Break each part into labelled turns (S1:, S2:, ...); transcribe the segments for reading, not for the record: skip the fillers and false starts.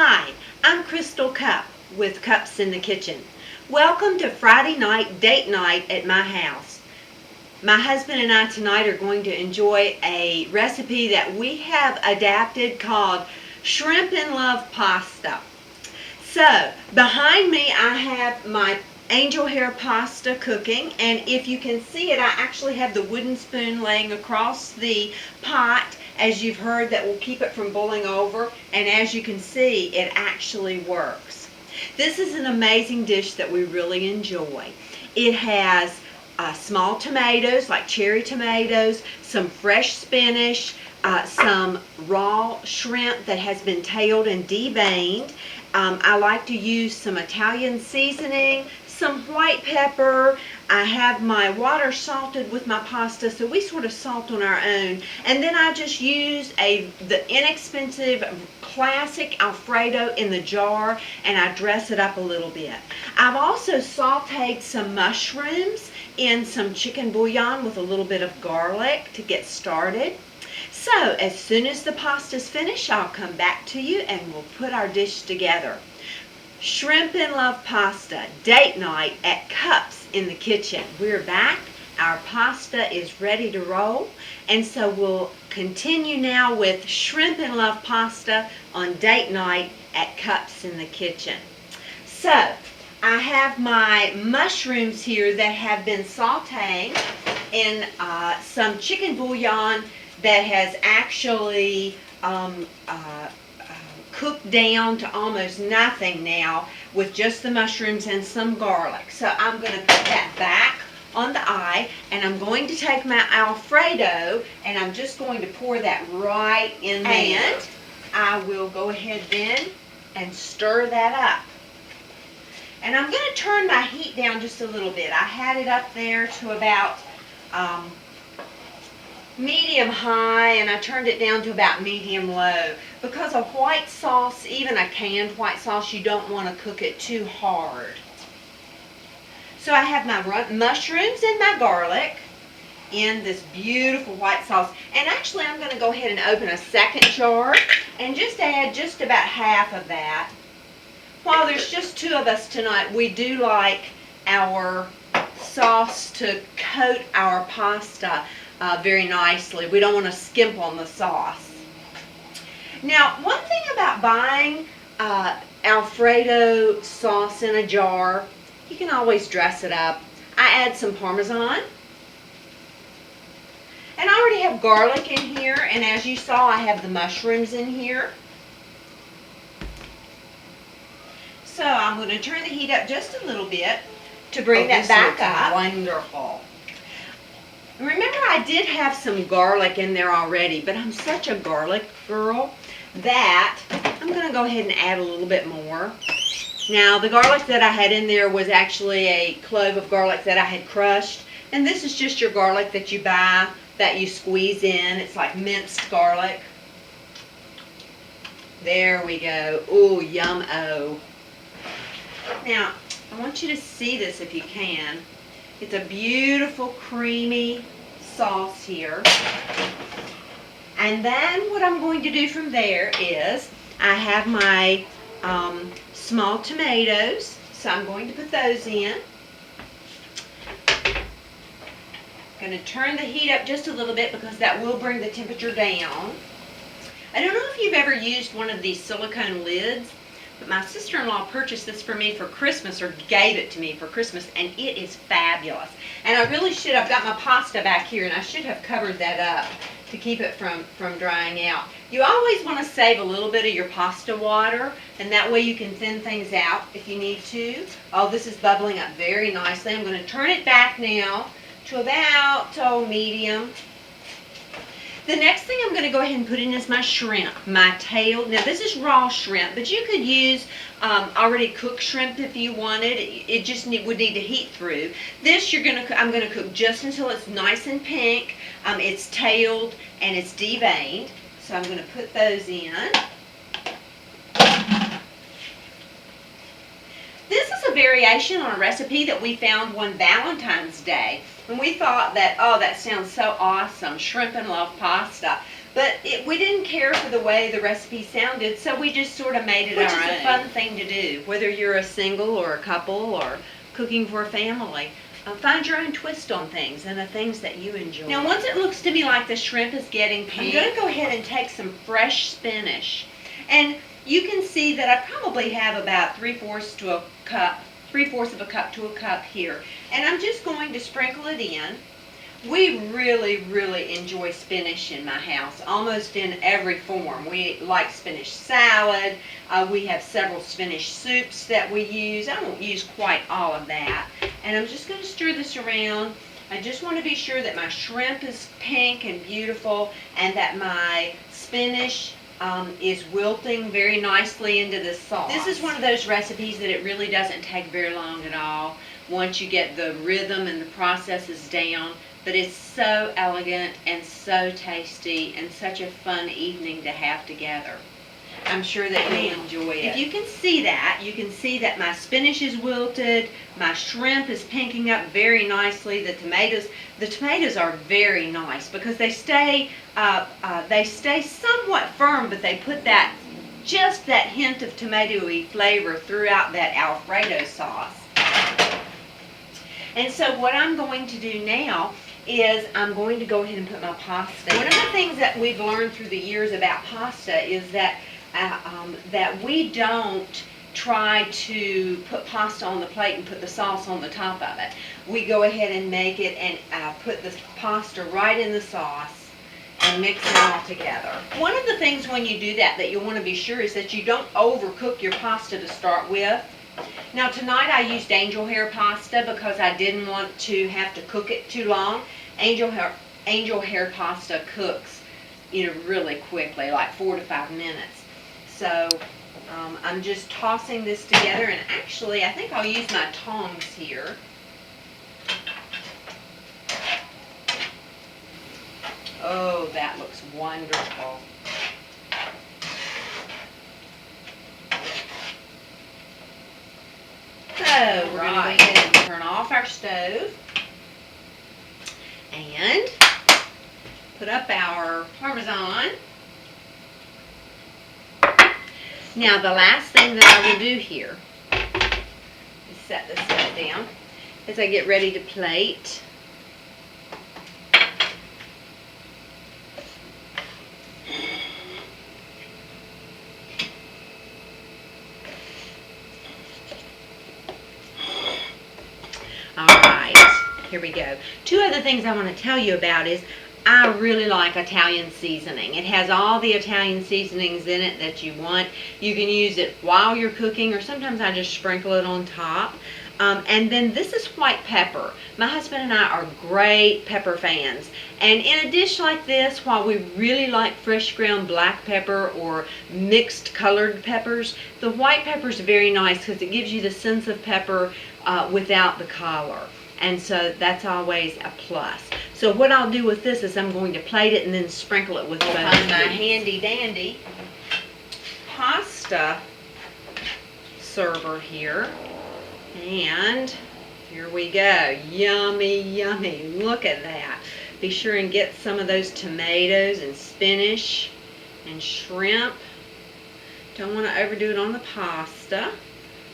S1: Hi, I'm Crystal Cup with Cups in the Kitchen. Welcome to Friday night date night at my house. My husband and I tonight are going to enjoy a recipe that we have adapted called Shrimp in Love Pasta. So, behind me I have my angel hair pasta cooking, and if you can see it, I actually have the wooden spoon laying across the pot, as you've heard, that will keep it from boiling over, and as you can see, it actually works. This is an amazing dish that we really enjoy. It has small tomatoes, like cherry tomatoes, some fresh spinach, some raw shrimp that has been tailed and deveined. I like to use some Italian seasoning, some white pepper. I have my water salted with my pasta, so we sort of salt on our own. And then I just use the inexpensive classic Alfredo in the jar, and I dress it up a little bit. I've also sauteed some mushrooms in some chicken bouillon with a little bit of garlic to get started. So as soon as the pasta's finished, I'll come back to you and we'll put our dish together. Shrimp in Love Pasta, date night at Cups in the Kitchen. We're back. Our pasta is ready to roll, and so we'll continue now with Shrimp in Love Pasta on date night at Cups in the Kitchen. So I have my mushrooms here that have been sauteing in some chicken bouillon that has actually cooked down to almost nothing now with just the mushrooms and some garlic. So I'm going to put that back on the eye, and I'm going to take my Alfredo and I'm just going to pour that right in there. And I will go ahead then and stir that up. And I'm going to turn my heat down just a little bit. I had it up there to about medium high, and I turned it down to about medium low, because a white sauce, even a canned white sauce, you don't want to cook it too hard. So I have my mushrooms and my garlic in this beautiful white sauce, and actually I'm going to go ahead and open a second jar and just add just about half of that. While there's just two of us tonight, we do like our sauce to coat our pasta very nicely. We don't want to skimp on the sauce. Now, one thing about buying Alfredo sauce in a jar, you can always dress it up. I add some Parmesan. And I already have garlic in here, and as you saw, I have the mushrooms in here. So I'm going to turn the heat up just a little bit to bring that back up. Wonderful. Remember, I did have some garlic in there already, but I'm such a garlic girl that I'm going to go ahead and add a little bit more. Now, the garlic that I had in there was actually a clove of garlic that I had crushed, and this is just your garlic that you buy that you squeeze in. It's like minced garlic. There we go. Ooh, yum-o. Now, I want you to see this if you can. It's a beautiful creamy sauce here. And then what I'm going to do from there is I have my small tomatoes, so I'm going to put those in. I'm going to turn the heat up just a little bit because that will bring the temperature down. I don't know if you've ever used one of these silicone lids, but my sister-in-law purchased this for me for Christmas, or gave it to me for Christmas, and it is fabulous. And I really should have got my pasta back here, and I should have covered that up to keep it from drying out. You always want to save a little bit of your pasta water, and that way you can thin things out if you need to. Oh, this is bubbling up very nicely. I'm going to turn it back now to about medium. The next thing I'm going to go ahead and put in is my shrimp, my tail. Now this is raw shrimp, but you could use already cooked shrimp if you wanted. It just would need to heat through. This I'm going to cook just until it's nice and pink. It's tailed and it's deveined. So I'm going to put those in. This is a very variation on a recipe that we found one Valentine's Day. And we thought that, oh, that sounds so awesome, shrimp and love pasta. But we didn't care for the way the recipe sounded, so we just sort of made it our own. Which is a fun thing to do, whether you're a single or a couple or cooking for a family. Find your own twist on things and the things that you enjoy. Now, once it looks to me like the shrimp is getting pink, I'm going to go ahead and take some fresh spinach. And you can see that I probably have about 3/4 to a cup, 3/4 of a cup to a cup here. And I'm just going to sprinkle it in. We really enjoy spinach in my house, almost in every form. We like spinach salad. We have several spinach soups that we use. I won't use quite all of that. And I'm just going to stir this around. I just want to be sure that my shrimp is pink and beautiful and that my spinach is wilting very nicely into the sauce. This is one of those recipes that it really doesn't take very long at all once you get the rhythm and the processes down. But it's so elegant and so tasty and such a fun evening to have together. I'm sure that you'll enjoy it. If you can see that, you can see that my spinach is wilted, my shrimp is pinking up very nicely. The tomatoes are very nice because they stay somewhat firm, but they put that just that hint of tomatoey flavor throughout that Alfredo sauce. And so what I'm going to do now is I'm going to go ahead and put my pasta. One of the things that we've learned through the years about pasta is that that we don't try to put pasta on the plate and put the sauce on the top of it. We go ahead and make it and put the pasta right in the sauce and mix it all together. One of the things when you do that you'll want to be sure is that you don't overcook your pasta to start with. Now tonight I used angel hair pasta because I didn't want to have to cook it too long. Angel hair pasta cooks, really quickly, like 4 to 5 minutes. So I'm just tossing this together, and actually I think I'll use my tongs here. Oh, that looks wonderful. So we're going to go ahead and turn off our stove and put up our Parmesan. Now the last thing that I will do here is set this stuff down as I get ready to plate. Here we go. Two other things I want to tell you about is I really like Italian seasoning. It has all the Italian seasonings in it that you want. You can use it while you're cooking, or sometimes I just sprinkle it on top. And then this is white pepper. My husband and I are great pepper fans. And in a dish like this, while we really like fresh ground black pepper or mixed colored peppers, the white pepper is very nice because it gives you the sense of pepper without the color. And so that's always a plus. So what I'll do with this is I'm going to plate it and then sprinkle it with both. My handy dandy pasta server here. And here we go. Yummy, yummy. Look at that. Be sure and get some of those tomatoes and spinach and shrimp. Don't want to overdo it on the pasta.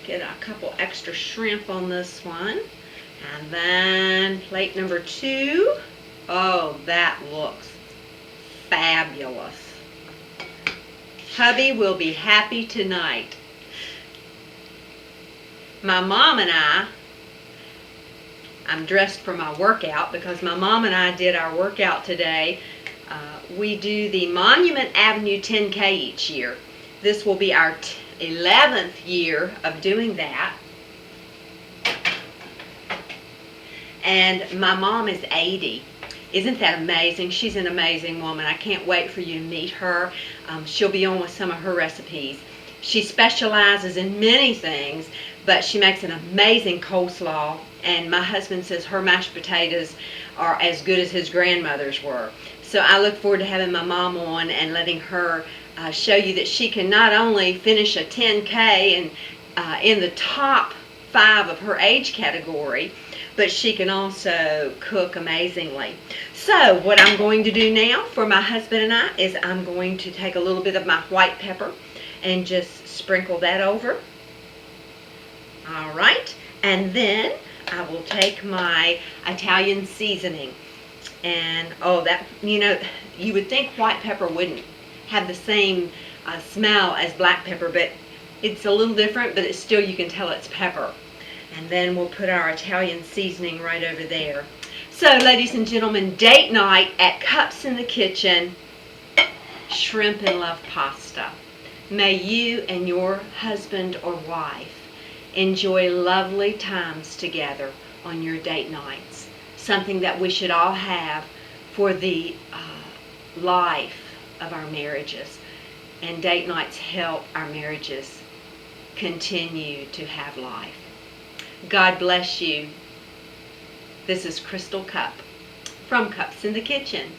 S1: Get a couple extra shrimp on this one. And then plate number 2. Oh, that looks fabulous. Hubby will be happy tonight. My mom and I'm dressed for my workout because my mom and I did our workout today. We do the Monument Avenue 10K each year. This will be our 11th year of doing that. And my mom is 80. Isn't that amazing? She's an amazing woman. I can't wait for you to meet her. She'll be on with some of her recipes. She specializes in many things, but she makes an amazing coleslaw. And my husband says her mashed potatoes are as good as his grandmother's were. So I look forward to having my mom on and letting her show you that she can not only finish a 10K and in the top 5 of her age category, but she can also cook amazingly. So what I'm going to do now for my husband and I is I'm going to take a little bit of my white pepper and just sprinkle that over. All right, and then I will take my Italian seasoning. And that, you would think white pepper wouldn't have the same smell as black pepper, but it's a little different, but it's still, you can tell it's pepper. And then we'll put our Italian seasoning right over there. So, ladies and gentlemen, date night at Cups in the Kitchen, shrimp and love pasta. May you and your husband or wife enjoy lovely times together on your date nights. Something that we should all have for the life of our marriages. And date nights help our marriages continue to have life. God bless you. This is Crystal Cup from Cups in the Kitchen.